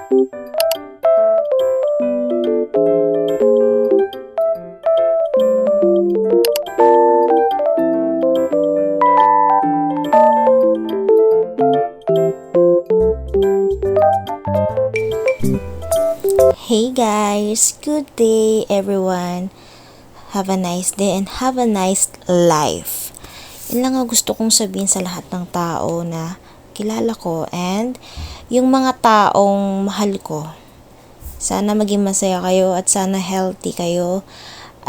Hey guys, good day everyone. Have a nice day and have a nice life. Yun lang ang gusto kong sabihin sa lahat ng tao na kilala ko and yung mga taong mahal ko. Sana maging masaya kayo at sana healthy kayo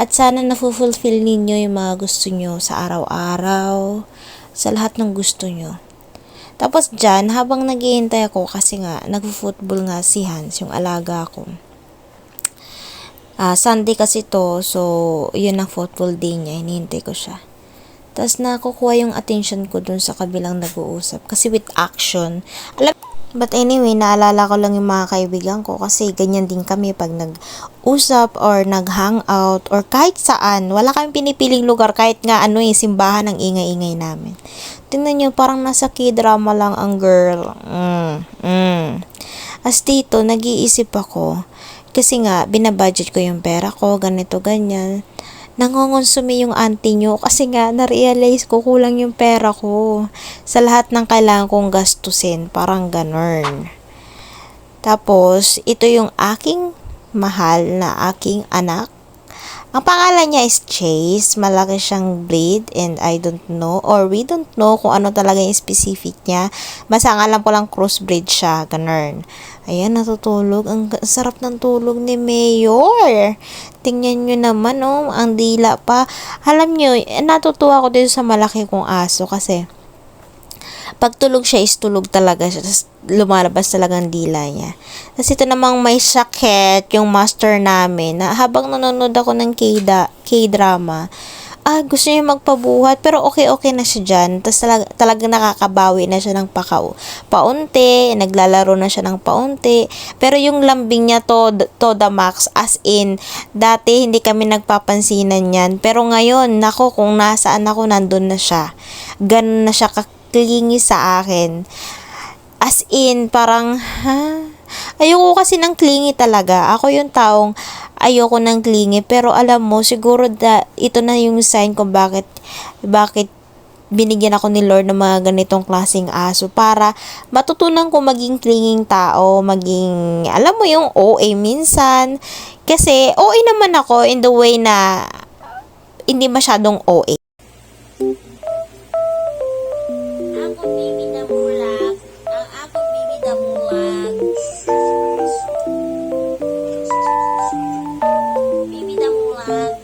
at sana na-fulfill ninyo yung mga gusto nyo sa araw-araw, sa lahat ng gusto nyo. Tapos dyan, habang naghihintay ako kasi nga, nag-football nga si Hans, yung alaga ko. Sunday kasi to, so yun ang football day niya, hinihintay ko siya. Tapos nakukuha yung attention ko dun sa kabilang nag-uusap. Kasi with action, but anyway, naalala ko lang yung mga kaibigan ko kasi ganyan din kami pag nag-usap or nag-hangout or kahit saan. Wala kami pinipiling lugar kahit nga simbahan ang ingay-ingay namin. Tingnan nyo, parang nasa K-drama lang ang girl. As dito, nag-iisip ako. Kasi nga, binabudget ko yung pera ko, ganito, ganyan. Nangongonsumi yung auntie nyo kasi nga, na-realize ko kulang yung pera ko sa lahat ng kailangan kong gastusin. Parang ganon. Tapos, ito yung aking mahal na aking anak. Ang pangalan niya is Chase. Malaki siyang breed and I don't know or we don't know kung ano talaga yung specific niya. Basta ang alam ko lang crossbreed siya. Ganun. Ayan, natutulog. Ang sarap ng tulog ni Mayor. Tingnan nyo naman, ang dila pa. Alam nyo, natutuwa ko dito sa malaki kong aso kasi pag tulog siya is tulog talaga siya. Tapos lumalabas talaga ang dila niya. Tapos ito namang may sakit, yung master namin, na habang nanonood ako ng K-drama, gusto niya magpabuhat, pero okay na siya dyan. Tapos talagang nakakabawi na siya ng paunti, naglalaro na siya ng paunti. Pero yung lambing niya to the max, as in, dati hindi kami nagpapansinan yan. Pero ngayon, nako, kung nasaan ako, nandun na siya. Ganun na siya kaklingi sa akin. As in, parang, ayoko kasi ng clingy talaga. Ako yung taong ayoko ng clingy. Pero alam mo, siguro ito na yung sign kung bakit binigyan ako ni Lord ng mga ganitong klaseng aso. Para matutunan ko maging clinging tao. Maging, alam mo yung OA minsan. Kasi, OA naman ako in the way na hindi masyadong OA. Ako, baby na mulak. Ako, baby na mulak. Baby na mulak.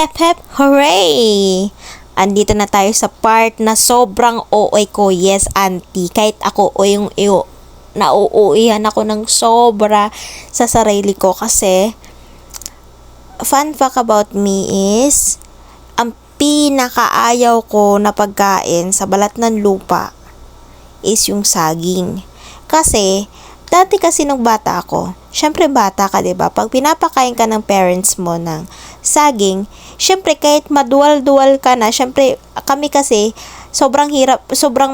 Hep hep hooray! Andito na tayo sa part na sobrang OA ko. Yes, auntie. Kahit ako o yung nauuihan ako ng sobra sa sarili ko kasi fun fact about me is ang pinakaayaw ko na pagkain sa balat ng lupa is yung saging. Kasi dati kasi nung bata ako, syempre bata ka, 'di ba? Pag pinapakain ka ng parents mo ng saging, syempre kahit maduwal-duwal ka na, syempre kami kasi sobrang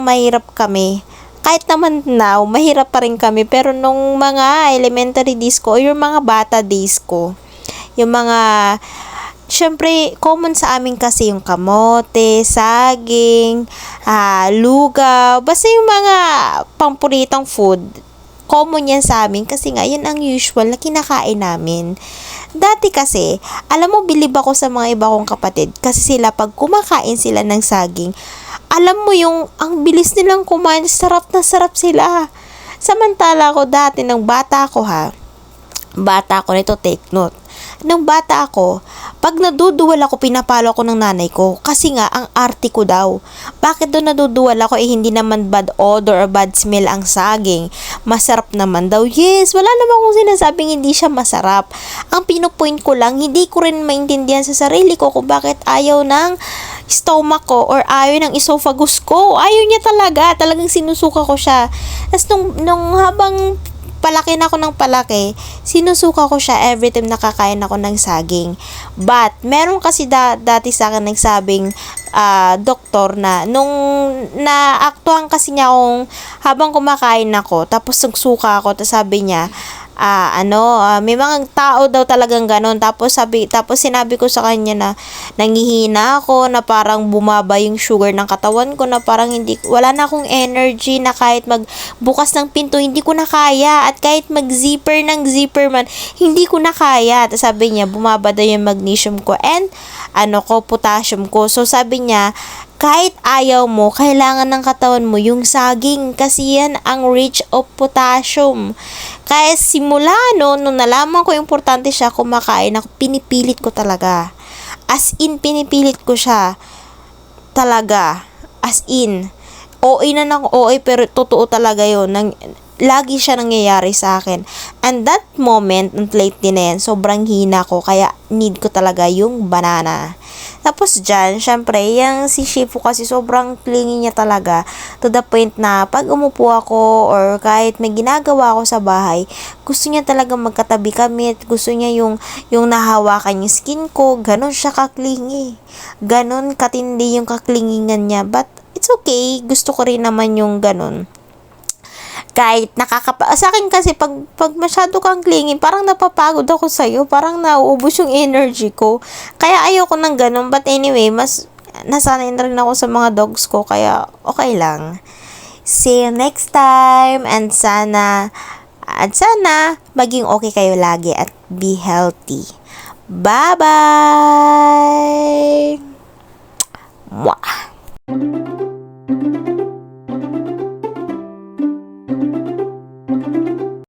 mahirap kami. Kahit naman now, mahirap pa rin kami. Pero nung mga elementary days ko, o yung mga bata days ko, yung mga, syempre, common sa amin kasi yung kamote, saging, lugaw, basta yung mga pampuritang food, common yan sa amin kasi nga, yun ang usual na kinakain namin. Dati kasi, alam mo, bilib ako sa mga iba kong kapatid kasi sila, pag kumakain sila ng saging, alam mo yung, ang bilis nilang kumain, sarap na sarap sila. Samantala ko dati, nung bata ako nito, take note. Nung bata ako, pag naduduwal ako, pinapalo ako ng nanay ko. Kasi nga, ang arte ko daw. Bakit doon naduduwal ako? Hindi naman bad odor or bad smell ang saging. Masarap naman daw. Yes, wala naman akong sinasabing hindi siya masarap. Ang pinopoint ko lang, hindi ko rin maintindihan sa sarili ko kung bakit ayaw ng stomach ko or ayaw ng esophagus ko. Ayaw niya talaga. Talagang sinusuka ko siya. Tapos nung habang palaki na ako ng palaki, sinusuka ko siya every time nakakain ako ng saging. But, meron kasi dati sa akin nagsabing doktor na nung naaktuhan kasi niya akong habang kumakain ako, tapos nagsuka ako, tapos sabi niya, may mga tao daw talagang ganon. Tapos sinabi ko sa kanya na nangihina ako, na parang bumaba yung sugar ng katawan ko, na parang wala na akong energy, na kahit magbukas ng pinto, hindi ko na kaya. At kahit mag-zipper ng zipper man, hindi ko na kaya. Tapos sabi niya, bumaba daw yung magnesium ko and potassium ko. So sabi niya, kahit ayaw mo, kailangan ng katawan mo yung saging kasi yan ang rich of potassium. Kaya simula nung nalaman ko importante siya, kumakain ako, pinipilit ko talaga. As in, pinipilit ko siya. Talaga. As in. OA na ng OA, pero totoo talaga yun. Lagi siya nangyayari sa akin. And that moment, lately na yan, sobrang hina ko, kaya need ko talaga yung banana. Tapos dyan, syempre, yung si Shifu kasi sobrang clingy niya talaga, to the point na pag umupo ako or kahit may ginagawa ako sa bahay, gusto niya talaga magkatabi kami at gusto niya yung nahawakan yung skin ko. Ganon siya kaklingy. Ganon katindi yung kaklingingan niya. But it's okay, gusto ko rin naman yung ganon. Kahit sa akin kasi pag masyado kang clingy, parang napapagod ako sa'yo, parang nauubos yung energy ko. Kaya ayoko ng ganun. But anyway, mas nasanay na rin ako sa mga dogs ko, kaya okay lang. See you next time, and sana maging okay kayo lagi at be healthy. Bye-bye! Mwah!